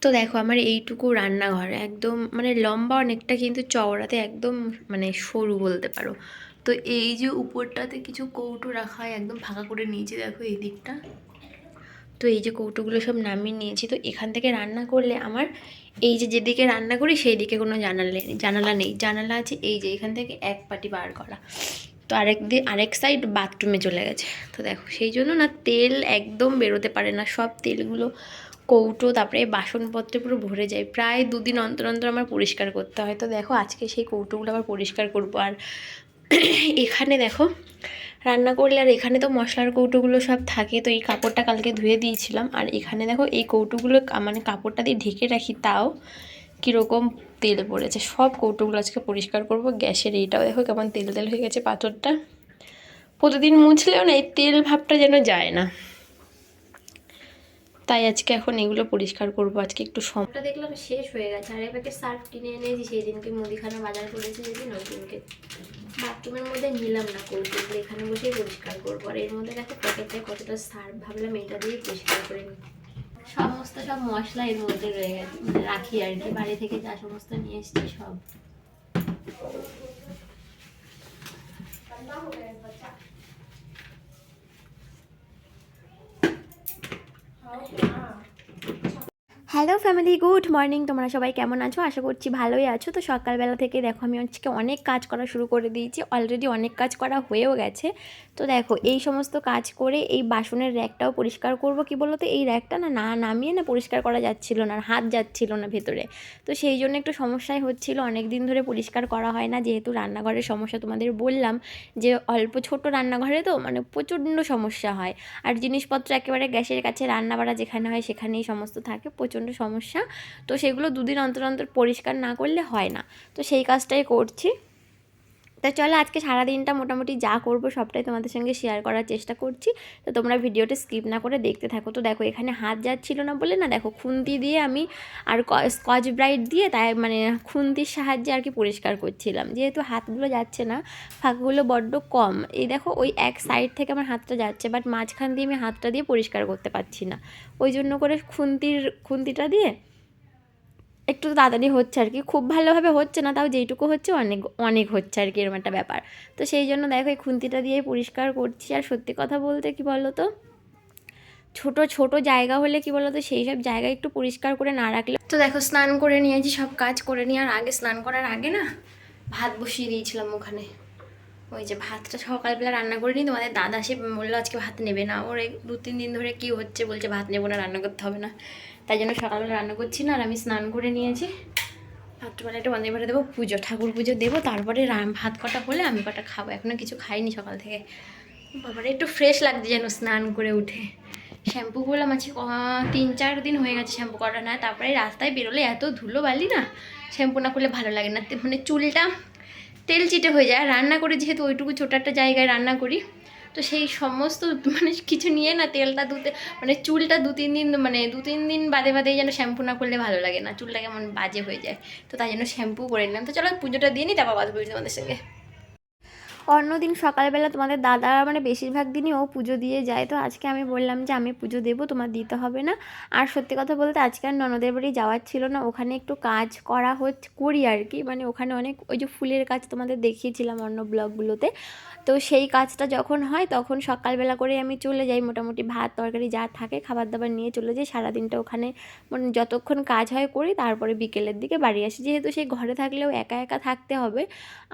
তো দেখো আমার এইটুকু রান্নাঘর একদম মানে লম্বা অনেকটা, কিন্তু চওড়াতে একদম মানে সরু বলতে পারো। তো এই যে উপরটাতে কিছু কৌটো রাখা হয়, একদম ফাঁকা করে নিয়েছি দেখো এই দিকটা। তো এই যে কৌটোগুলো সব নামিয়ে নিয়েছি। তো এখান থেকে রান্না করলে আমার এই যে যেদিকে রান্না করি সেই দিকে কোনো জানালা নেই, জানালা আছে এই যে এখান থেকে এক পাটি বার করা। তো আরেক সাইড বাথরুমে চলে গেছে। তো দেখো সেই জন্য না তেল একদম বেরোতে পারে না, সব তেলগুলো কৌটো তারপরে বাসনপত্রে পুরো ভরে যায়। প্রায় 2 দিন অন্তর অন্তর আমার পরিষ্কার করতে হয়। তো দেখো আজকে সেই কৌটোগুলো আবার পরিষ্কার করবো। আর এখানে দেখো রান্না করলে আর এখানে তো মশলার কৌটোগুলো সব থাকে, তো এই কাপড়টা কালকে ধুয়ে দিয়েছিলাম। আর এখানে দেখো এই কৌটোগুলো মানে কাপড়টা দিয়ে ঢেকে রাখি, তাও কীরকম তেল পড়েছে। সব কৌটোগুলো আজকে পরিষ্কার করব। গ্যাসের এইটাও দেখো কেমন তেল তেল হয়ে গেছে পাথরটা। প্রতিদিন মুছলেও না এই তেল ভাবটা যেন যায় না, তাই আজকে এখন এগুলো পরিষ্কার করব। আজকে একটু সময়টা দেখলাম শেষ হয়ে গেছে। আর প্যাকেট সার্ফ কিনে এনেছি সেই দিনকে, মুদিখানা বাজার করেছি যেদিন ওই দিনকে। বাথরুমের মধ্যে নিলাম না কৌটোগুলো, এখানে বসেই পরিষ্কার করবো। আর এর মধ্যে দেখো প্যাকেটটায় কতটা সার্ফ, ভাবলাম এটা দিয়ে পরিষ্কার করে নিই। সমস্ত সব মশলা এর মধ্যে রয়ে গেছে, মানে রাখি আর কি, বাড়ি থেকে যা সমস্ত নিয়ে এসেছি সব। Hello family, good morning. তোমরা সবাই কেমন আছো? আশা করছি ভালোই আছো। তো সকালবেলা থেকে দেখো আমি আজকে অনেক কাজ করা শুরু করে দিয়েছি, অলরেডি অনেক কাজ করা হয়েও গেছে। তো দেখো এই সমস্ত কাজ করে এই বাসনের র্যাকটাও পরিষ্কার করব। কি বলো তো, এই র্যাকটা না নামিয়ে না পরিষ্কার করা যাচ্ছিল না, আর হাত যাচ্ছিল না ভেতরে। তো সেই জন্য একটু সমস্যাই হচ্ছিল, অনেক দিন ধরে পরিষ্কার করা হয় না, যেহেতু রান্নাঘরের সমস্যা তোমাদের বললাম যে অল্প ছোট রান্নাঘরে তো মানে প্রচণ্ড সমস্যা হয়। আর জিনিসপত্র একেবারে গ্যাসের কাছে, রান্না বাড়া যেখানে হয় সেখানেই সমস্ত থাকে, প্রচণ্ড সমস্যা। তো সেগুলো 2 দিন অন্তর অন্তর পরিষ্কার না করলে হয় না। তো সেই কাজটাই করছি। তা চলো আজকে সারাদিনটা মোটামুটি যা করব সবটাই তোমাদের সঙ্গে শেয়ার করার চেষ্টা করছি। তো তোমরা ভিডিওটা স্কিপ না করে দেখতে থাকো। তো দেখো এখানে হাত যাচ্ছিল না বলে না, দেখো খুন্তি দিয়ে আমি আর স্কচ ব্রাইট দিয়ে তাই মানে খুন্তির সাহায্যে আর কি পরিষ্কার করছিলাম, যেহেতু হাতগুলো যাচ্ছে না, ফাঁকগুলো বড্ড কম। এই দেখো ওই এক সাইড থেকে আমার হাতটা যাচ্ছে, বাট মাঝখান দিয়ে আমি হাতটা দিয়ে পরিষ্কার করতে পারছি না। ওই জন্য করে খুন্তিটা দিয়ে একটু তাড়াতাড়ি হচ্ছে আর কি, খুব ভালোভাবে হচ্ছে না, তাও যেইটুকু হচ্ছে অনেক অনেক হচ্ছে আর কি, এরকম একটা ব্যাপার। তো সেই জন্য দেখো এই খুন্তিটা দিয়েই পরিষ্কার করছি। আর সত্যি কথা বলতে কি বলো তো, ছোট ছোট জায়গা হলে কি বলো তো, সেই সব জায়গা একটু পরিষ্কার করে না রাখলে। তো দেখো স্নান করে নিয়েছি, সব কাজ করে নিয়ে, আর আগে স্নান করার আগে না ভাত বসিয়ে দিয়েছিলাম ওখানে। ওই যে ভাতটা সকালবেলা রান্না করে নিই, তোমাদের দাদা সে বললো আজকে ভাত নেবে না, ওর 2-3 দিন ধরে কি হচ্ছে বলছে ভাত নেবো না, রান্না করতে হবে না। তাই জন্য সকালবেলা রান্না করছি না। আর আমি স্নান করে নিয়েছি, রাত্রিবেলা একটু বান্ধবী ভাড়া দেবো, ঠাকুর পুজো দেবো, তারপরে ভাত কটা হলে আমি কটা খাবো। এখনও কিছু খাইনি সকাল থেকে। বাবারে একটু ফ্রেশ লাগছে যেন স্নান করে উঠে। শ্যাম্পু করলাম আজকে 3-4 দিন হয়ে গেছে শ্যাম্পু করা না। তারপরে রাস্তায় বেরোলে এত ধুলো বালি না, শ্যাম্পু না করলে ভালো লাগে না, মানে চুলটা তেল চিটে হয়ে যায়। আর রান্না করি যেহেতু ওইটুকু ছোটো একটা জায়গায় রান্না করি, তো সেই সমস্ত মানে কিছু নিয়ে না তেলটা ধুতে মানে চুলটা 2-3 দিন মানে 2-3 দিন বাদে বাদেই যেন শ্যাম্পু না করলে ভালো লাগে না, চুলটা কেমন বাজে হয়ে যায়। তো তাই জন্য শ্যাম্পু করে নিলাম। তো চলো পুজোটা দিয়ে নিই, তারপর কথা বলছি তোমাদের সঙ্গে। অন্যদিন সকালবেলা তোমাদের দাদা মানে বেশিরভাগ দিনই ও পুজো দিয়ে যায়। তো আজকে আমি বললাম যে আমি পুজো দেবো, তোমার দিতে হবে না। আর সত্যি কথা বলতে আজকে আর ননদের বাড়ি যাওয়ার ছিল না, ওখানে একটু কাজ করি আর কি, মানে ওখানে অনেক ওই যে ফুলের কাজ তোমাদের দেখিয়েছিলাম অন্য ব্লগগুলোতে। তো সেই কাজটা যখন হয় তখন সকালবেলা করে আমি চলে যাই, মোটামুটি ভাত তরকারি যা থাকে খাবার দাবার নিয়ে চলে যাই। সারাদিনটা ওখানে মানে যতক্ষণ কাজ হয় করি, তারপরে বিকেলের দিকে বাড়ি আসি, যেহেতু সেই ঘরে থাকলেও একা একা থাকতে হবে।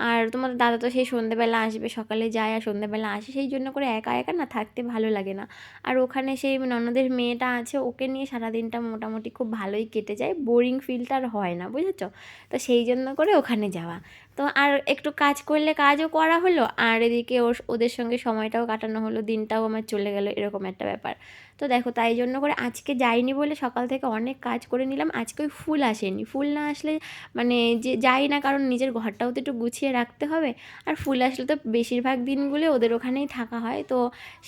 আর তোমাদের দাদা তো সেই সন্ধ্যেবেলা আসবে, সকালে যায় আর সন্ধ্যেবেলা আসে, সেই জন্য করে একা একা না থাকতে ভালো লাগে না। আর ওখানে সেই ননদের মেয়েটা আছে, ওকে নিয়ে সারাদিনটা মোটামুটি খুব ভালোই কেটে যায়, বোরিং ফিলটা আর হয় না, বুঝেছো? তো সেই জন্য করে ওখানে যাওয়া। তো আর একটু কাজ করলে কাজও করা হলো, আর এদিকে ওদের সঙ্গে সময়টাও কাটানো হলো, দিনটাও আমার চলে গেল, এরকম একটা ব্যাপার। তো দেখো তাই জন্য করে আজকে যাইনি বলে সকাল থেকে অনেক কাজ করে নিলাম। আজকে ওই ফুল আসেনি, ফুল না আসলে মানে যে যাই না, কারণ নিজের ঘরটাও তো একটু গুছিয়ে রাখতে হবে। আর ফুল আসলে তো বেশিরভাগ দিনগুলো ওদের ওখানেই থাকা হয়, তো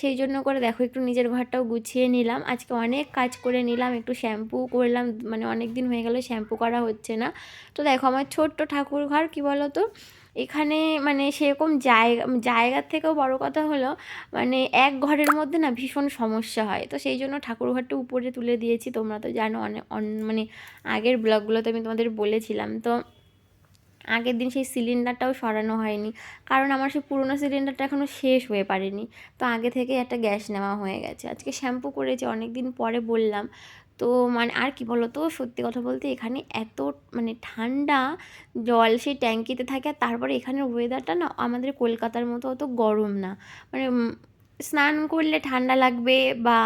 সেই জন্য করে দেখো একটু নিজের ঘরটাও গুছিয়ে নিলাম। আজকে অনেক কাজ করে নিলাম, একটু শ্যাম্পু করলাম, মানে অনেক দিন হয়ে গেল শ্যাম্পু করা হচ্ছে না। তো দেখো আমার ছোট্ট ঠাকুর ঘর, কী বলো তো, এখানে মানে সেরকম জায়গার থেকেও বড় কথা হলো মানে এক ঘরের মধ্যে না ভীষণ সমস্যা হয়। তো সেই জন্য ঠাকুরঘরটা উপরে তুলে দিয়েছি। তোমরা তো জানো অনেক মানে আগের ব্লগগুলোতে আমি তোমাদের বলেছিলাম। তো আগের দিন সেই সিলিন্ডারটাও সরানো হয়নি, কারণ আমার সেই পুরনো সিলিন্ডারটা এখনও শেষ হয়ে পারেনি। তো আগে থেকে একটা গ্যাস নেওয়া হয়ে গেছে। আজকে শ্যাম্পু করেছি, অনেক দিন পরে বললাম। তো মানে আর কি বলো তো, সত্যি কথা বলতে এখানে এত মানে ঠান্ডা জল সেই ট্যাঙ্কিতে থাকে, আর তারপরে এখানের ওয়েদারটা না আমাদের কলকাতার মতো অত গরম না। মানে স্নান করলে ঠান্ডা লাগবে বা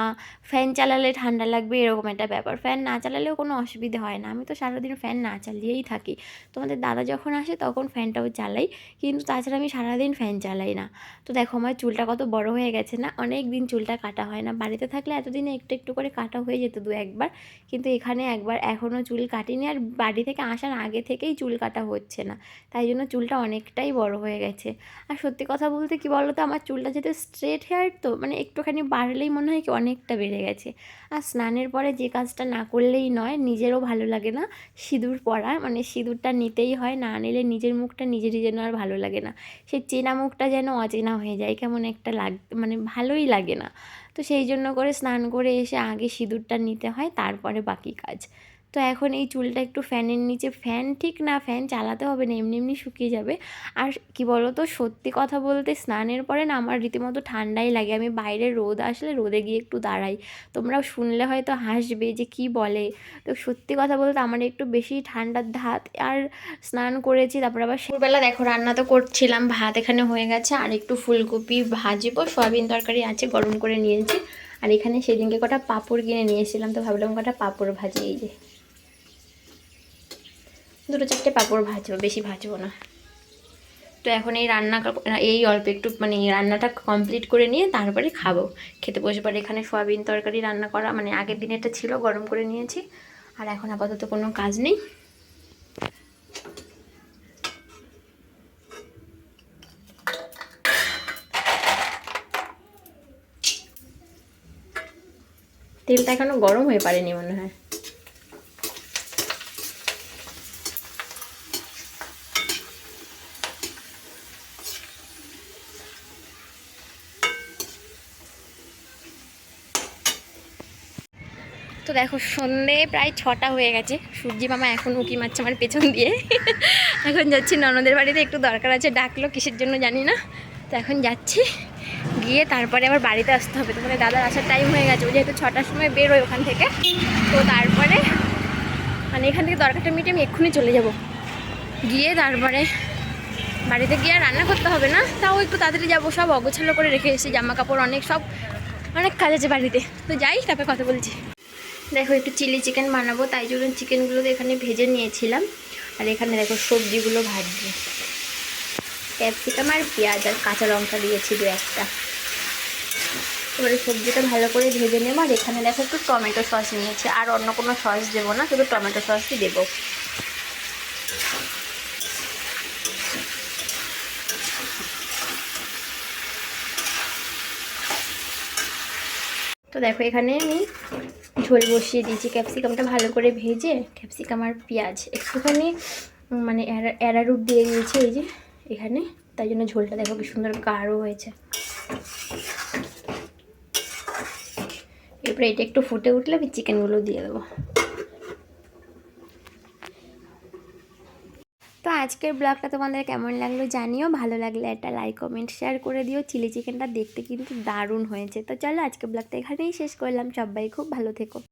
ফ্যান চালালে ঠান্ডা লাগবে, এরকম একটা ব্যাপার। ফ্যান না চালালেও কোনো অসুবিধে হয় না, আমি তো সারাদিন ফ্যান না চালিয়েই থাকি। তোমাদের দাদা যখন আসে তখন ফ্যানটাও চালাই, কিন্তু তাছাড়া আমি সারাদিন ফ্যান চালাই না। তো দেখো আমার চুলটা কত বড় হয়ে গেছে না, অনেক দিন চুলটা কাটা হয় না। বাড়িতে থাকলে এতদিনে একটু একটু করে কাটা হয়ে যেত দু একবার, কিন্তু এখানে একবার এখনও চুল কাটিনি, আর বাড়ি থেকে আসার আগে থেকেই চুল কাটা হচ্ছে না, তাই জন্য চুলটা অনেকটাই বড় হয়ে গেছে। আর সত্যি কথা বলতে কি বলো তো, আমার চুলটা যেহেতু স্ট্রেট হেয়ার, তো মানে একটুখানি বাড়লেই মনে হয় কি অনেকটা বেড়ে গেছে। আর স্নানের পরে যে কাজটা না করলেই নয়, নিজেরও ভালো লাগে না, সিঁদুর পরা, মানে সিঁদুরটা নিতেই হয়, না নিলে নিজের মুখটা নিজেরই যেন আর ভালো লাগে না। সেই চেনা মুখটা যেন অচেনা হয়ে যায়, কেমন একটা মানে ভালোই লাগে না। তো সেই জন্য করে স্নান করে এসে আগে সিঁদুরটা নিতে হয়, তারপরে বাকি কাজ। তো এখন এই চুলটা একটু ফ্যানের নিচে, ফ্যান ঠিক না, ফ্যান চালাতে হবে না, এমনি এমনি শুকিয়ে যাবে। আর কি বলো তো, সত্যি কথা বলতে স্নানের পরে না আমার রীতিমতো ঠান্ডাই লাগে। আমি বাইরে রোদ আসলে রোদে গিয়ে একটু দাঁড়াই, তোমরাও শুনলে হয়তো হাসবে যে কি বলে। তো সত্যি কথা বলতে আমার একটু বেশি ঠান্ডার ধাত। আর স্নান করেছি, তারপর আবার সকালবেলা দেখো রান্না তো করছিলাম, ভাত এখানে হয়ে গেছে, আর একটু ফুলকপি ভাজিব, সয়াবিন তরকারি আছে গরম করে নিয়েছি। আর এখানে সেদিনকে কটা পাঁপড় কিনে নিয়েছিলাম, তো ভাবলাম কটা পাঁপড় ভাজি, এই যে দুটো চারটে পাঁপড় ভাজবো, বেশি ভাজবো না। তো এখন এই এই অল্প একটু মানে এই রান্নাটা কমপ্লিট করে নিয়ে তারপরে খাবো, খেতে বসে পরে। এখানে সয়াবিন তরকারি রান্না করা, মানে আগের দিন এটা ছিল, গরম করে নিয়েছি। আর এখন আপাতত কোনো কাজ নেই। তেলটা এখনো গরম হয়ে পারেনি মনে হয়। তো দেখো সন্ধে প্রায় 6টা হয়ে গেছে, সূর্যি মামা এখন উঁকি মারছে আমার পেছন দিয়ে। এখন যাচ্ছি ননদের বাড়িতে, একটু দরকার আছে, ডাকলো কিসের জন্য জানি না। তো এখন যাচ্ছি, গিয়ে তারপরে আবার বাড়িতে আসতে হবে। তোমাদের দাদার আসার টাইম হয়ে গেছে, ও যেহেতু 6টার সময় বেরোয় ওখান থেকে। তো তারপরে মানে এখান থেকে দরকারটা মিটে আমি এক্ষুনি চলে যাব, গিয়ে তারপরে বাড়িতে গিয়ে আর রান্না করতে হবে না, তাও একটু তাড়াতাড়ি যাবো। সব অগোছালো করে রেখে এসেছি, জামা কাপড় অনেক, সব অনেক কাজ আছে বাড়িতে। তো যাই, তারপরে কথা বলছি। দেখো একটু চিলি চিকেন বানাবো, তাই জন্য চিকেনগুলো এখানে ভেজে নিয়েছিলাম। আর এখানে দেখো সবজিগুলো ভাজছি, ক্যাপসিকাম আর পেঁয়াজ আর কাঁচা লঙ্কা দিয়েছি দু একটা। এবারে সবজিটা ভালো করে ভেজে নেবো। আর এখানে দেখো একটু টমেটো সস নিয়েছি, আর অন্য কোনো সস দেবো না, শুধু টমেটো সসই দেবো। তো দেখো এখানে আমি ঝোল বসিয়ে দিয়েছি, ক্যাপসিকামটা ভালো করে ভেজে, ক্যাপসিকাম আর পেঁয়াজ একটুখানি মানে অ্যারারুট দিয়ে দিয়েছি এই যে এখানে, তাই জন্য ঝোলটা দেখো কি সুন্দর গাঢ় হয়েছে। এরপরে এটা একটু ফুটে উঠলে আমি চিকেনগুলো দিয়ে দেবো। তো আজকের ব্লগটা তোমাদের কেমন লাগলো জানিও, ভালো লাগলে একটা লাইক কমেন্ট শেয়ার করে দিও। চিলি চিকেনটা দেখতে কিন্তু দারুণ হয়েছে। তো চলো আজকের ব্লগটা এখানেই শেষ করলাম, সবাই খুব ভালো থেকো।